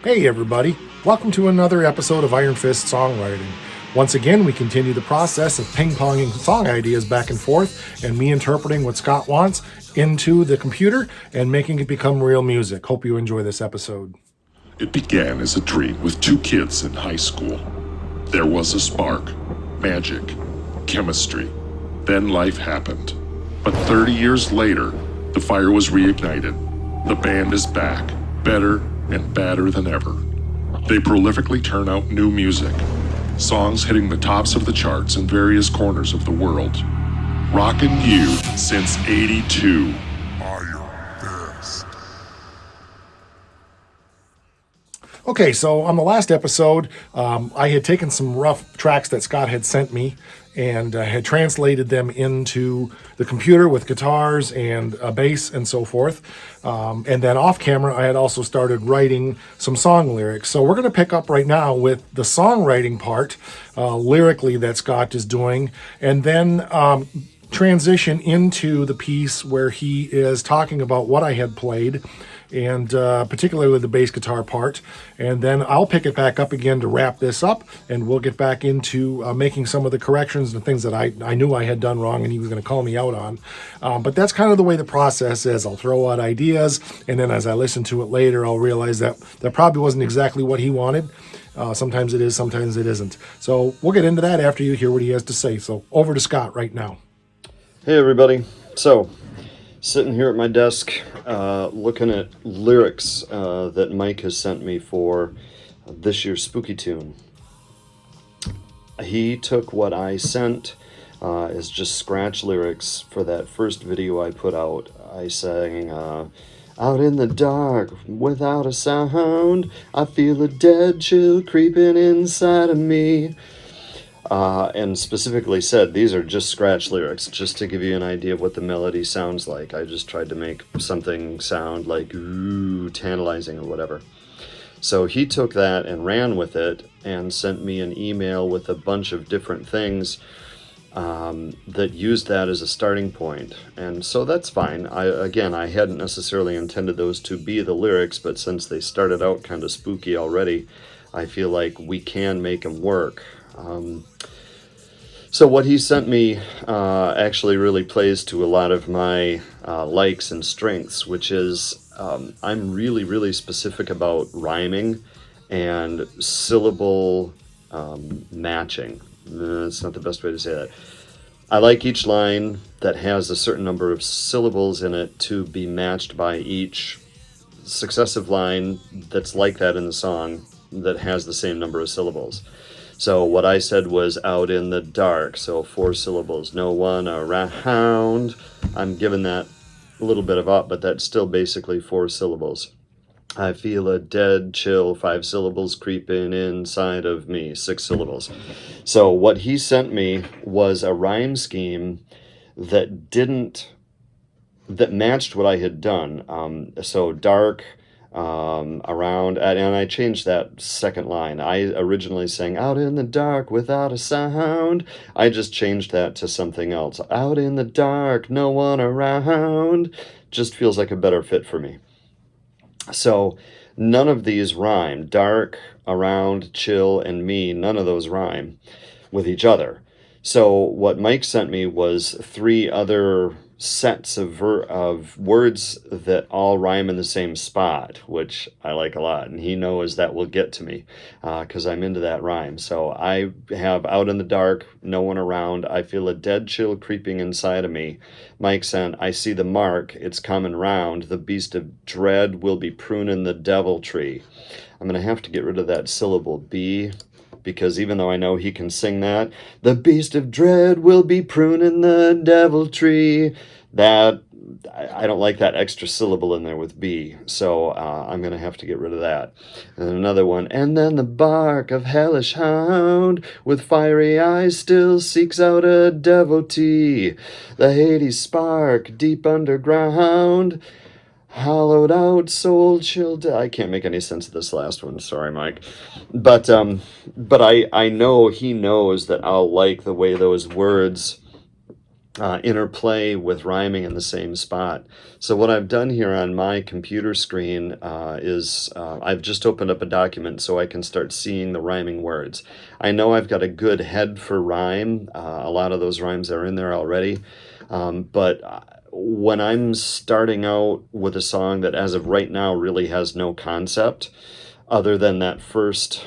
Hey everybody, welcome to another episode of Iron Fist Songwriting. Once again, we continue the process of ping-ponging song ideas back and forth and me interpreting what Scott wants into the computer and making it become real music. Hope you enjoy this episode. It began as a dream with two kids in high school. There was a spark, magic, chemistry. Then life happened. But 30 years later, the fire was reignited. The band is back, better and badder than ever. They prolifically turn out new music, songs hitting the tops of the charts in various corners of the world. Rockin' you since '82. Okay, so on the last episode, I had taken some rough tracks that Scott had sent me and had translated them into the computer with guitars and a bass and so forth. And then off camera, I had also started writing some song lyrics. So we're going to pick up right now with the songwriting part, lyrically, that Scott is doing, and then transition into the piece where he is talking about what I had played, and particularly with the bass guitar part. And then I'll pick it back up again to wrap this up, and we'll get back into making some of the corrections and things that I knew I had done wrong and he was going to call me out on. But that's kind of the way the process is. I'll throw out ideas, and then as I listen to it later, I'll realize that that probably wasn't exactly what he wanted. Sometimes it is, sometimes it isn't. So we'll get into that after you hear what he has to say. So over to Scott right now. Hey everybody. So, sitting here at my desk, looking at lyrics that Mike has sent me for this year's Spooky Tune. He took what I sent as just scratch lyrics for that first video I put out. I sang, out in the dark, without a sound, I feel a dead chill creeping inside of me. And specifically said these are just scratch lyrics, just to give you an idea of what the melody sounds like. I just tried to make something sound like ooh, tantalizing or whatever. So he took that and ran with it and sent me an email with a bunch of different things that used that as a starting point. And so that's fine. I hadn't necessarily intended those to be the lyrics, but since they started out kind of spooky already, I feel like we can make them work. So what he sent me actually really plays to a lot of my likes and strengths, which is I'm really specific about rhyming and syllable matching. That's not the best way to say that. I like each line that has a certain number of syllables in it to be matched by each successive line that's like that in the song that has the same number of syllables. So what I said was out in the dark, so 4 syllables, no one around. I'm giving that a little bit of up, but that's still basically 4 syllables. I feel a dead chill, 5 syllables creeping inside of me, 6 syllables. So what he sent me was a rhyme scheme that matched what I had done. So dark, around, and I changed that second line. I originally sang out in the dark without a sound. I just changed that to something else. Out in the dark, no one around. Just feels like a better fit for me. So none of these rhyme. Dark, around, chill, and me, none of those rhyme with each other. So what Mike sent me was 3 other sets of words that all rhyme in the same spot, which I like a lot, and he knows that will get to me because I'm into that rhyme. So I have out in the dark, no one around, I feel a dead chill creeping inside of me. Mike sent, I see the mark, it's coming round, the beast of dread will be pruning the devil tree. I'm going to have to get rid of that syllable B, because even though I know he can sing that, the beast of dread will be pruning the devil tree, that I don't like that extra syllable in there with B, so I'm going to have to get rid of that. And another one, and then the bark of hellish hound with fiery eyes still seeks out a devotee, the Hades spark deep underground, hollowed out soul chilled. I can't make any sense of this last one. Sorry, Mike. But I know he knows that I'll like the way those words interplay with rhyming in the same spot. So what I've done here on my computer screen is I've just opened up a document so I can start seeing the rhyming words. I know I've got a good head for rhyme. A lot of those rhymes are in there already. But when I'm starting out with a song that as of right now really has no concept, other than that first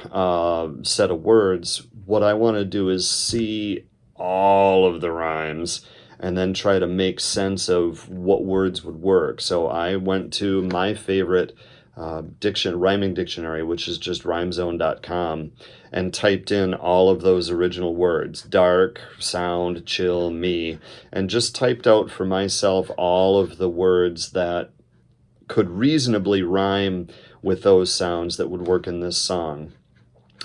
set of words, what I want to do is see all of the rhymes and then try to make sense of what words would work. So I went to my favorite rhyming dictionary, which is just rhymezone.com, and typed in all of those original words: dark, sound, chill, me, and just typed out for myself all of the words that could reasonably rhyme with those sounds that would work in this song.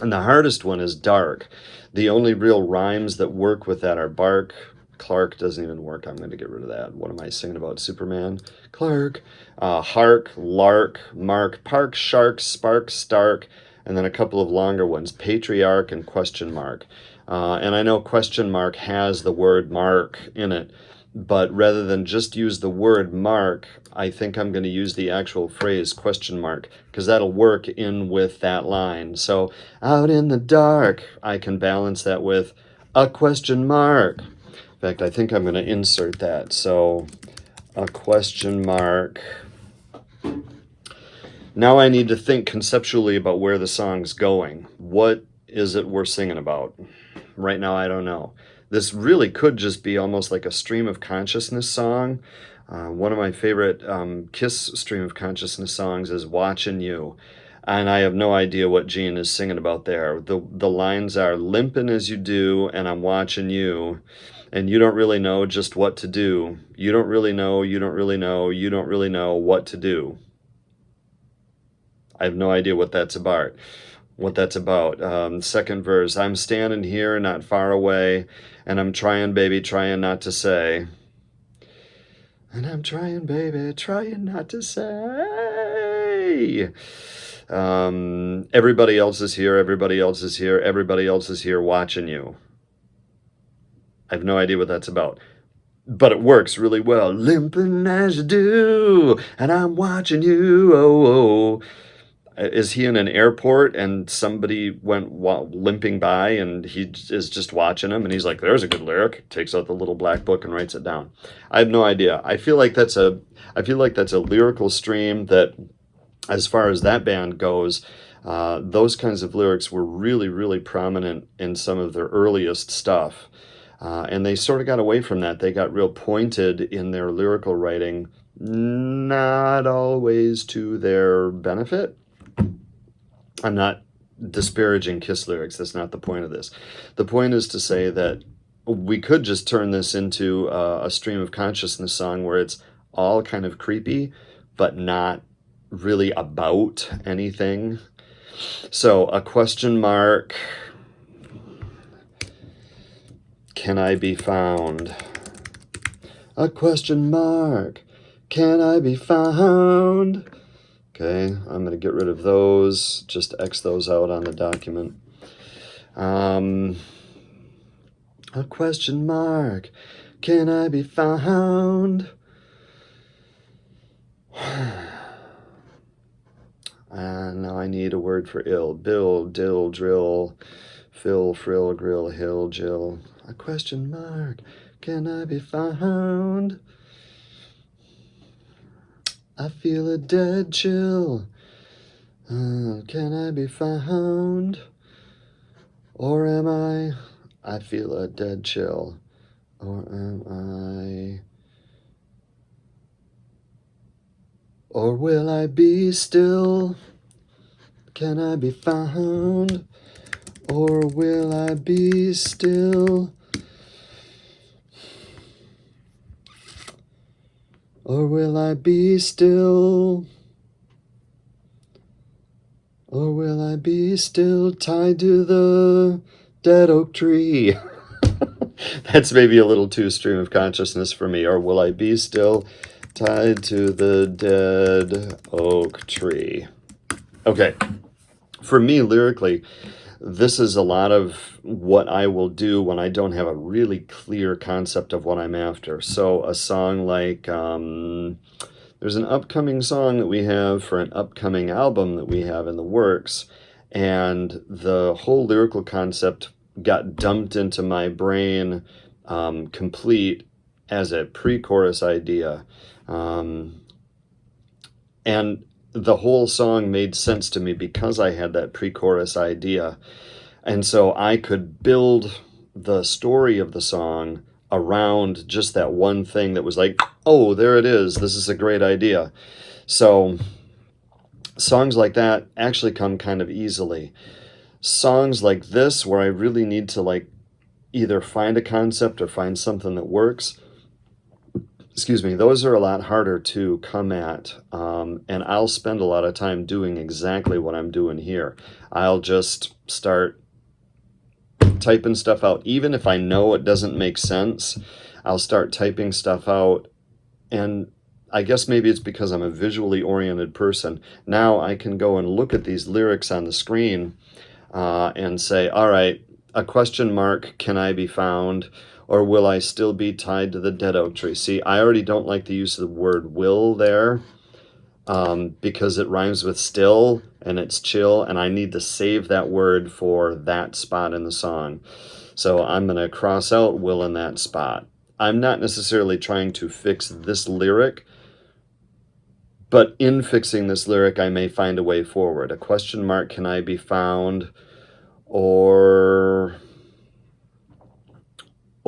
And the hardest one is dark. The only real rhymes that work with that are bark. Clark doesn't even work. I'm going to get rid of that. What am I singing about? Superman? Clark. Hark, lark, mark, park, shark, spark, stark, and then a couple of longer ones: patriarch and question mark. And I know question mark has the word mark in it, but rather than just use the word mark, I think I'm going to use the actual phrase question mark, because that'll work in with that line. So out in the dark, I can balance that with a question mark. In fact, I think I'm going to insert that. So a question mark. Now I need to think conceptually about where the song's going. What is it we're singing about? Right now, I don't know. This really could just be almost like a stream of consciousness song. One of my favorite Kiss stream of consciousness songs is Watching You. And I have no idea what Gene is singing about there. The lines are limping as you do, and I'm watching you. And you don't really know just what to do. You don't really know, you don't really know, you don't really know what to do. I have no idea what that's about. Second verse: I'm standing here, not far away, and I'm trying, baby, trying not to say. And I'm trying, baby, trying not to say. Everybody else is here, everybody else is here, everybody else is here watching you. I have no idea what that's about, but it works really well. Limping as you do, and I'm watching you, oh, oh. Is he in an airport and somebody went limping by and he is just watching him and he's like, there's a good lyric, takes out the little black book and writes it down? I have no idea. I feel like that's a lyrical stream that, as far as that band goes, those kinds of lyrics were really, really prominent in some of their earliest stuff. And they sort of got away from that. They got real pointed in their lyrical writing, not always to their benefit. I'm not disparaging Kiss lyrics. That's not the point of this. The point is to say that we could just turn this into a stream of consciousness song where it's all kind of creepy, but not really about anything. So a question mark. Can I be found? A question mark. Can I be found? Okay, I'm going to get rid of those. Just X those out on the document. A question mark. Can I be found? And now I need a word for ill. Bill, dill, drill, fill, frill, grill, hill, Jill. A question mark. Can I be found? I feel a dead chill. Can I be found? Or am I feel a dead chill. Or am I? Or will I be still? Can I be found? Or will I be still? Or will I be still? Or will I be still tied to the dead oak tree? That's maybe a little too stream of consciousness for me. Or will I be still tied to the dead oak tree? Okay. For me, lyrically, this is a lot of what I will do when I don't have a really clear concept of what I'm after. So a song like, there's an upcoming song that we have for an upcoming album that we have in the works, and the whole lyrical concept got dumped into my brain complete as a pre-chorus idea. And the whole song made sense to me because I had that pre-chorus idea. And so I could build the story of the song around just that one thing that was like, oh, there it is. This is a great idea. So songs like that actually come kind of easily. Songs like this, where I really need to like either find a concept or find something that works, excuse me, those are a lot harder to come at. And I'll spend a lot of time doing exactly what I'm doing here. I'll just start typing stuff out. Even if I know it doesn't make sense, I'll start typing stuff out. And I guess maybe it's because I'm a visually oriented person. Now I can go and look at these lyrics on the screen and say, all right, a question mark, can I be found? Or will I still be tied to the dead oak tree? See, I already don't like the use of the word will there because it rhymes with still and it's chill, and I need to save that word for that spot in the song. So I'm going to cross out will in that spot. I'm not necessarily trying to fix this lyric, but in fixing this lyric, I may find a way forward. A question mark, can I be found? Or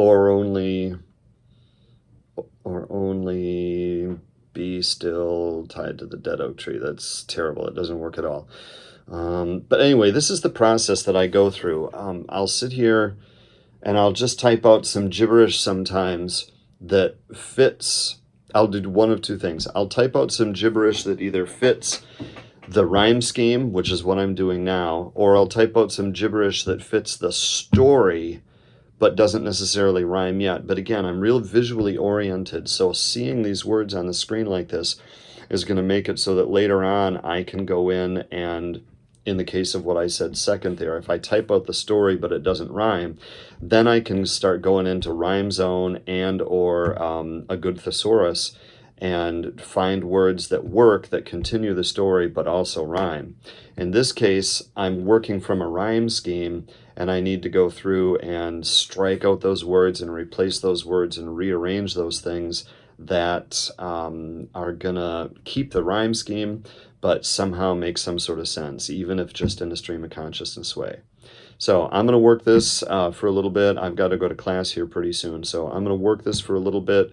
only be still tied to the dead oak tree. That's terrible. It doesn't work at all. But anyway, this is the process that I go through. I'll sit here and I'll just type out some gibberish sometimes that fits. I'll do one of two things. I'll type out some gibberish that either fits the rhyme scheme, which is what I'm doing now, or I'll type out some gibberish that fits the story but doesn't necessarily rhyme yet. But again, I'm real visually oriented, so seeing these words on the screen like this is going to make it so that later on I can go in and, in the case of what I said second there, if I type out the story but it doesn't rhyme, then I can start going into Rhyme Zone and or a good thesaurus and find words that work, that continue the story but also rhyme. In this case, I'm working from a rhyme scheme, and I need to go through and strike out those words and replace those words and rearrange those things that are gonna keep the rhyme scheme but somehow make some sort of sense, even if just in a stream of consciousness way. So I'm going to work this for a little bit. I've got to go to class here pretty soon, so I'm going to work this for a little bit.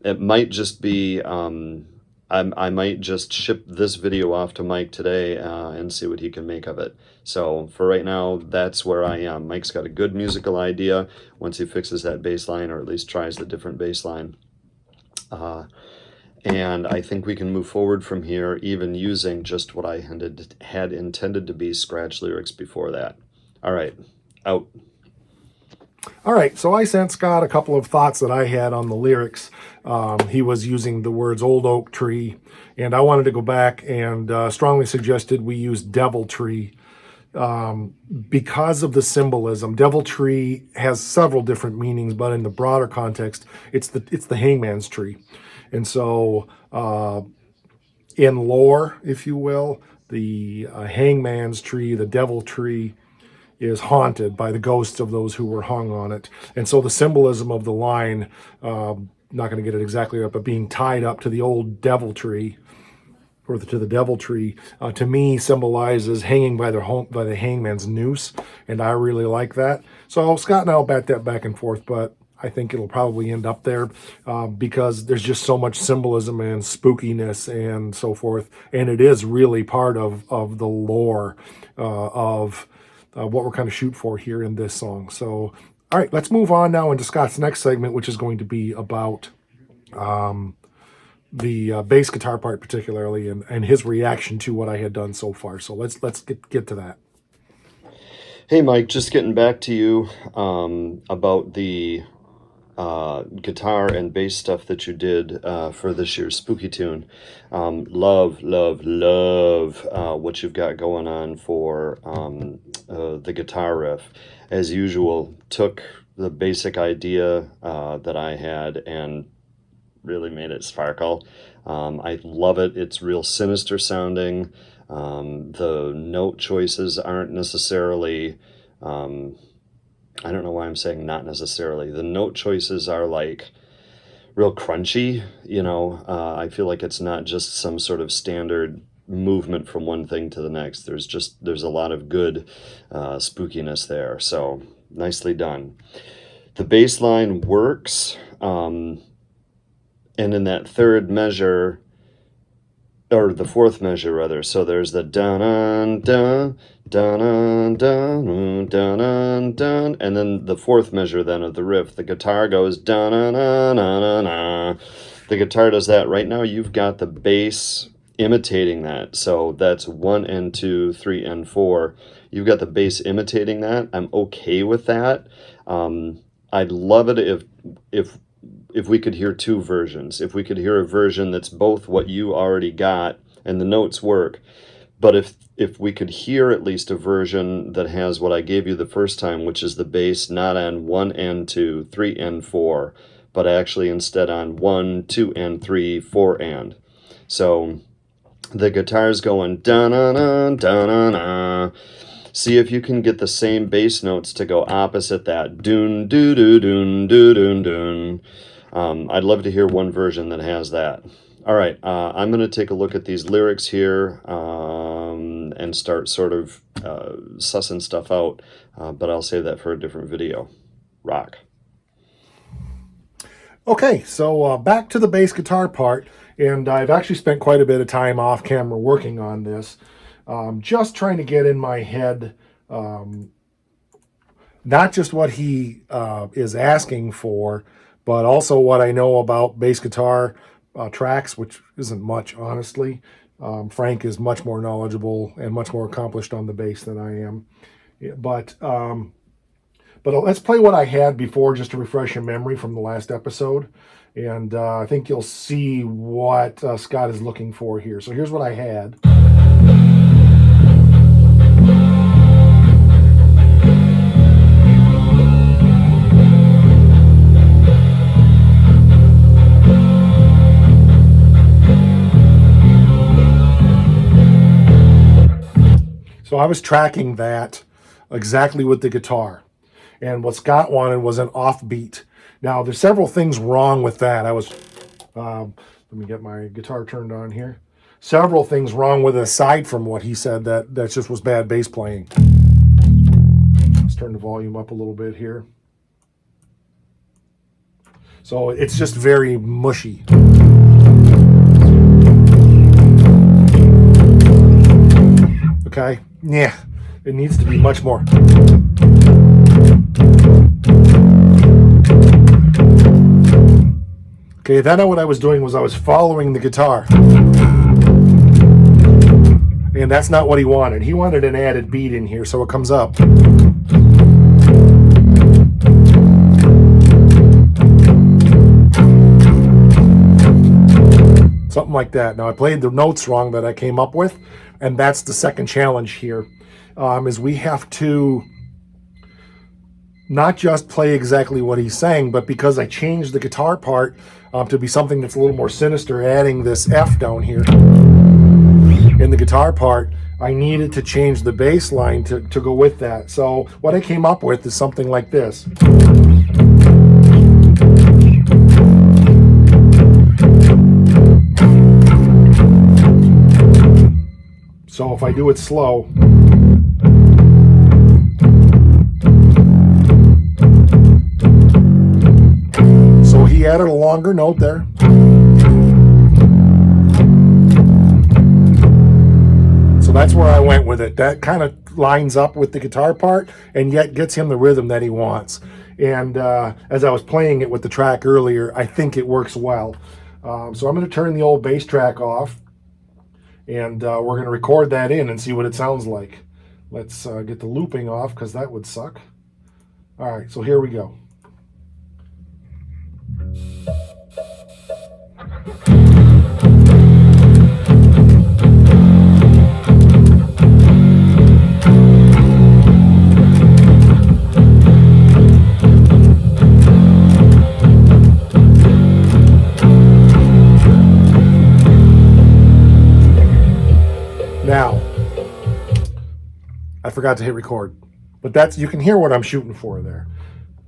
It might just be, I might just ship this video off to Mike today and see what he can make of it. So for right now, that's where I am. Mike's got a good musical idea once he fixes that bass line, or at least tries the different bass line. And I think we can move forward from here, even using just what I had intended to be scratch lyrics before that. All right, out. All right, so I sent Scott a couple of thoughts that I had on the lyrics. He was using the words old oak tree, and I wanted to go back and strongly suggested we use devil tree because of the symbolism. Devil tree has several different meanings, but in the broader context, it's the hangman's tree. And so in lore, if you will, the hangman's tree, the devil tree, is haunted by the ghosts of those who were hung on it. And so the symbolism of the line, not going to get it exactly up, but being tied up to the old devil tree, or to the devil tree, to me symbolizes hanging by the hangman's noose, and I really like that. So Scott and I will bat that back and forth, but I think it'll probably end up there because there's just so much symbolism and spookiness and so forth, and it is really part of the lore of what we're kind of shooting for here in this song. So, all right, let's move on now into Scott's next segment, which is going to be about the bass guitar part particularly, and his reaction to what I had done so far. So let's get to that. Hey, Mike, just getting back to you about the guitar and bass stuff that you did for this year's Spooky Tune. Love what you've got going on for the guitar riff. As usual, took the basic idea that I had and really made it sparkle. I love it. It's real sinister sounding. The note choices aren't necessarily, I don't know why I'm saying not necessarily. The note choices are like real crunchy, you know. I feel like it's not just some sort of standard movement from one thing to the next. There's a lot of good spookiness there. So nicely done. The bass line works. And in that third measure, or the fourth measure rather, so there's the dun dun dun dun dun dun dun, and then the fourth measure then of the riff, the guitar goes dun dun dun dun dun. The guitar does that. Right now you've got the bass imitating that, so that's 1 and 2, 3 and 4. You've got the bass imitating that. I'm okay with that. I'd love it if we could hear two versions, if we could hear a version that's both what you already got and the notes work, but if we could hear at least a version that has what I gave you the first time, which is the bass not on 1 and 2, 3 and 4, but actually instead on 1, 2 and 3, 4 and. So the guitar's going da-na-na, da-na-na. See if you can get the same bass notes to go opposite that. Doon, doo, doo, doon, doo, doon, doon. I'd love to hear one version that has that. All right, I'm going to take a look at these lyrics here and start sort of sussing stuff out, but I'll save that for a different video. Rock. Okay, so back to the bass guitar part, and I've actually spent quite a bit of time off camera working on this, just trying to get in my head not just what he is asking for, but also what I know about bass guitar tracks, which isn't much, honestly. Frank is much more knowledgeable and much more accomplished on the bass than I am. But let's play what I had before just to refresh your memory from the last episode. And I think you'll see what Scott is looking for here. So here's what I had. So I was tracking that exactly with the guitar. And what Scott wanted was an offbeat. Now, there's several things wrong with that. Let me get my guitar turned on here. Several things wrong with it aside from what he said that just was bad bass playing. Let's turn the volume up a little bit here. So it's just very mushy. Okay, yeah, it needs to be much more. Okay, then what I was doing was I was following the guitar. And that's not what he wanted. He wanted an added beat in here, so it comes up. Something like that. Now, I played the notes wrong that I came up with, and that's the second challenge here, is we have to not just play exactly what he's saying, but because I changed the guitar part to be something that's a little more sinister, adding this F down here in the guitar part, I needed to change the bass line to go with that. So what I came up with is something like this. So if I do it slow, so he added a longer note there. So that's where I went with it. That kind of lines up with the guitar part and yet gets him the rhythm that he wants. And as I was playing it with the track earlier, I think it works well. So I'm going to turn the old bass track off. And we're going to record that in and see what it sounds like. Let's get the looping off because that would suck. All right, so here we go. Now, I forgot to hit record, but you can hear what I'm shooting for there.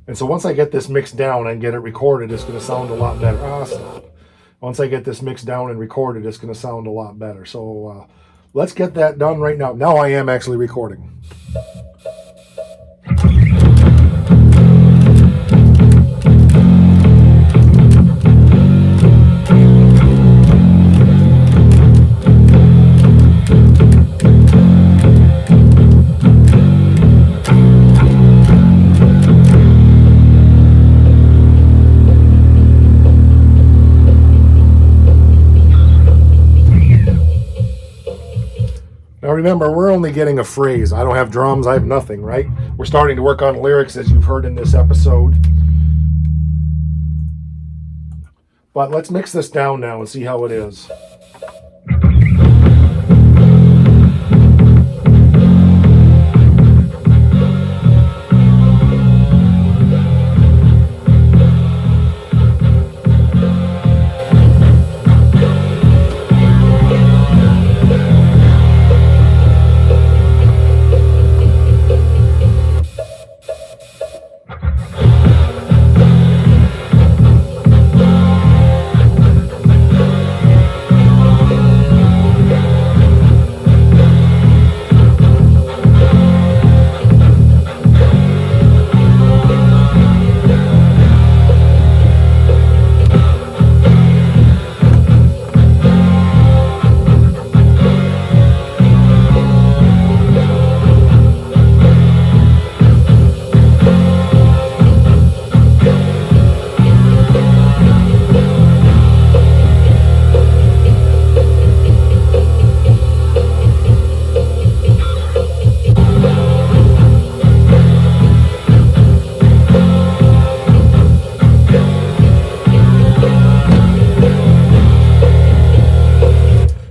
And so once I get this mixed down and get it recorded, it's going to sound a lot better. Stop. Once I get this mixed down and recorded, it's going to sound a lot better. So let's get that done right now. Now I am actually recording. Now remember, we're only getting a phrase. I don't have drums, I have nothing, right? We're starting to work on lyrics, as you've heard in this episode. But let's mix this down now and see how it is.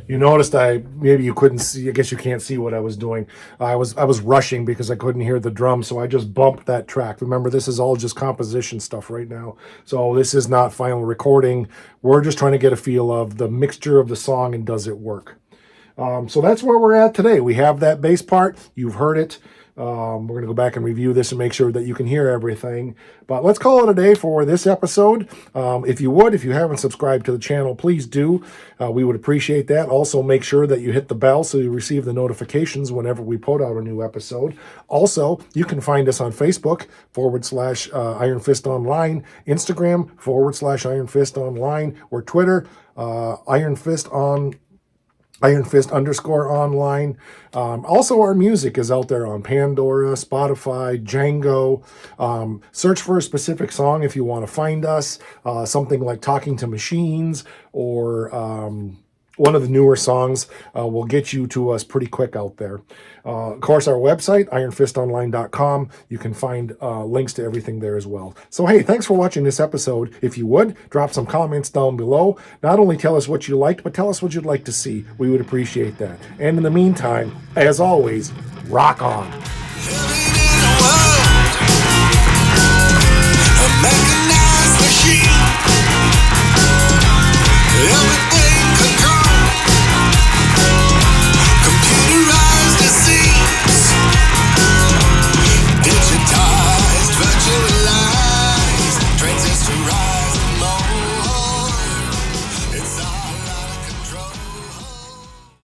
You noticed maybe you couldn't see, I guess you can't see what I was doing. I was rushing because I couldn't hear the drum, so I just bumped that track. Remember, this is all just composition stuff right now. So this is not final recording. We're just trying to get a feel of the mixture of the song and does it work. So that's where we're at today. We have that bass part. You've heard it. We're going to go back and review this and make sure that you can hear everything. But let's call it a day for this episode. If you haven't subscribed to the channel, please do. We would appreciate that. Also, make sure that you hit the bell so you receive the notifications whenever we put out a new episode. Also, you can find us on Facebook /Iron Fist Online, Instagram /Iron Fist Online, or Twitter, Iron Fist _online. Also, our music is out there on Pandora, Spotify, Django. Search for a specific song if you want to find us. Something like Talking to Machines or one of the newer songs will get you to us pretty quick out there. Of course, our website, ironfistonline.com. You can find links to everything there as well. So, hey, thanks for watching this episode. If you would, drop some comments down below. Not only tell us what you liked, but tell us what you'd like to see. We would appreciate that. And in the meantime, as always, rock on. Mechanized machine.